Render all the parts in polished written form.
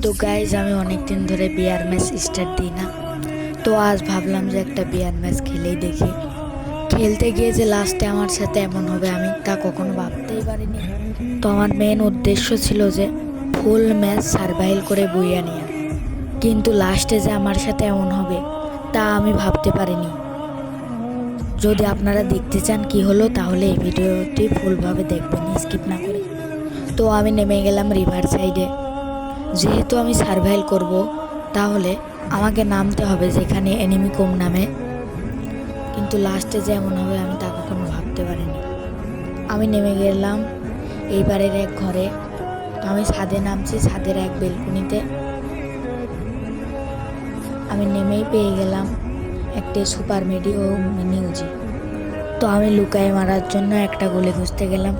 তো গাইজ আমি অনেক দিন ধরে বিয়ার ম্যাচ স্টার্ট দিই না, তো আজ ভাবলাম যে একটা বিয়ার ম্যাচ খেলেই দেখি। খেলতে গিয়ে যে লাস্টে আমার সাথে এমন হবে আমি তা কখনো ভাবতেই পারিনি। তো আমার মেন উদ্দেশ্য ছিল যে ফুল ম্যাচ সার্ভাইভ করে বইয়া নেওয়া, কিন্তু লাস্টে যে আমার সাথে এমন হবে তা আমি ভাবতে পারিনি। যদি আপনারা দেখতে চান কি হলো তাহলে এই ভিডিওটি ফুলভাবে দেখবেন, স্কিপ না করে। তো আমি নেমে গেলাম রিভার সাইডে। যেহেতু আমি সার্ভাইভ করব তাহলে আমাকে নামতে হবে যেখানে এনিমি কম নামে, কিন্তু লাস্টে যে এমন হবে আমি তা কখনো ভাবতে পারিনি। আমি নেমে গেলাম এইবারের এক ঘরে। আমি ছাদে নামছি, ছাদের এক বেলকুনিতে। আমি নেমেই পেয়ে গেলাম একটি সুপার মেডি ও মিনি উজি। তো আমি লুকায় মারার জন্য একটা গুলি খুঁজতে গেলাম।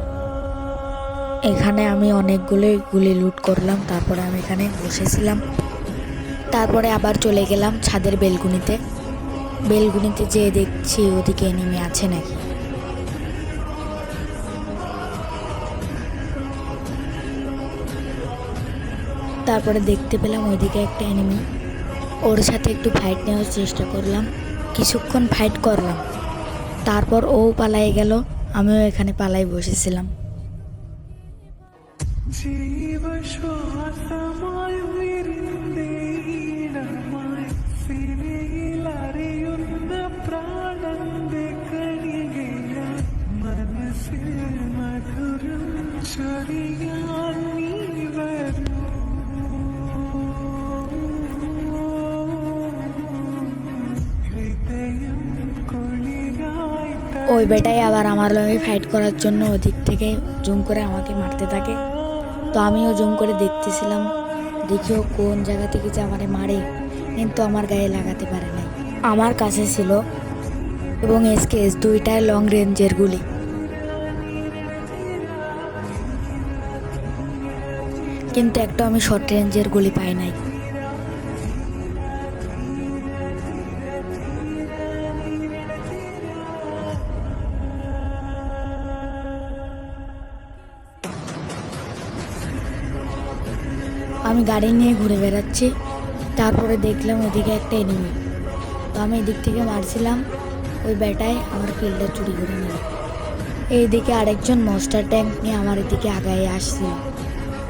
এখানে আমি অনেকগুলো গুলি লুট করলাম, তারপরে আমি এখানে বসেছিলাম। তারপরে আবার চলে গেলাম ছাদের বেলকুনিতে যেয়ে দেখছি ওদিকে এনিমি আছে নাকি। তারপরে দেখতে পেলাম ওইদিকে একটা এনিমি, ওর সাথে একটু ফাইট নেওয়ার চেষ্টা করলাম। কিছুক্ষণ ফাইট করলাম, তারপর ও পালাই গেল, আমিও এখানে পালাই বসেছিলাম। ওই বেটাই আবার আমার লগে ফাইট করার জন্য ওদিক থেকে জুম করে আমাকে মারতে থাকে। তো আমিও জুম করে দেখতেছিলাম, দেখিও কোন জায়গা থেকে যে আমারে মারে, কিন্তু আমার গায়ে লাগাতে পারে নাই। আমার কাছে ছিল এবং এসকেএস দুইটাই লং রেঞ্জের গুলি, কিন্তু একটা আমি শর্ট রেঞ্জের গুলি পাই নাই। আমি গাড়ি নিয়ে ঘুরে বেড়াচ্ছি, তারপরে দেখলাম ওইদিকে একটা এনিমি। তো আমি এদিক থেকে মারছিলাম, ওই বেটায় আমার কিলটা চুরি করে নিল। এইদিকে আরেকজন মনস্টার ট্যাঙ্ক নিয়ে আমার এদিকে আগায় আসছিল।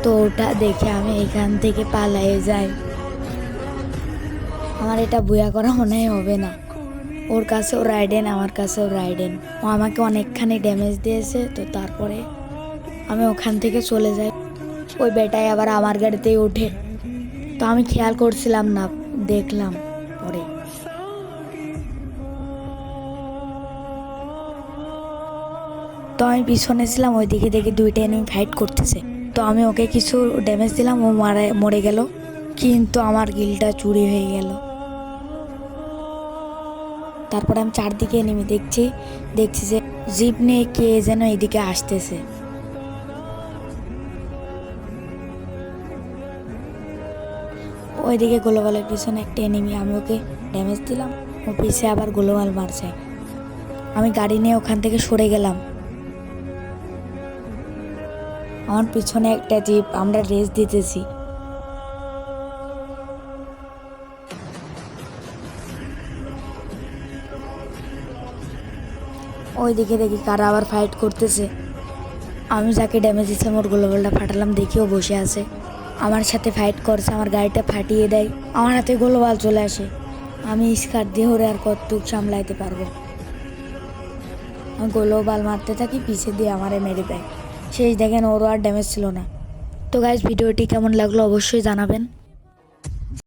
তো ওটা দেখে আমি এখান থেকে পালিয়ে যাই। আমার এটা বুয়া করা মনে হবে না। ওর কাছেও রাইডেন, আমার কাছেও রাইডেন। ও আমাকে অনেকখানি ড্যামেজ দিয়েছে। তো তারপরে আমি ওখান থেকে চলে যাই। ওই বেটায় আবার আমার গাড়িতেই ওঠে। তো আমি খেয়াল করছিলাম না, দেখলাম পরে। তো আমি পিছনে ছিলাম, ওইদিকে দেখি দুইটা এনিমি ফাইট করতেছে। তো আমি ওকে কিছু ড্যামেজ দিলাম, ও মরে গেল, কিন্তু আমার কিলটা চুরি হয়ে গেল। তারপরে আমি চারদিকে এনিমি দেখছি যে জিপ নিয়ে কে যেন এদিকে আসতেছে। ওইদিকে গ্লোবালের পিছনে একটা এনিমি, আমি ওকে ড্যামেজ দিলাম, ও পিছে আবার গ্লোবাল মারছে। আমি গাড়ি নিয়ে ওখান থেকে সরে গেলাম। আমার পিছনে একটা জিপ, আমরা রেস দিতেছি। ওইদিকে দেখি কারা আবার ফাইট করতেছে। আমি যাকে ড্যামেজ দিচ্ছিলাম ওর গ্লোবালটা ফাটালাম, দেখিও বসে আছে, আমার সাথে ফাইট করছে, আমার গাড়িটা ফাটিয়ে দেয়, আমার হাতে গ্লোবাল চলে আসে। আমি স্কার দিয়ে ওরে আর কতটুক সামলাইতে পারবো। আমি গ্লোবাল মারতে থাকি, পিছে দিয়ে আমারে মেরে দেয়। সেই দেখেন ওরও আর ড্যামেজ ছিল না। তো গাইজ ভিডিওটি কেমন লাগলো অবশ্যই জানাবেন।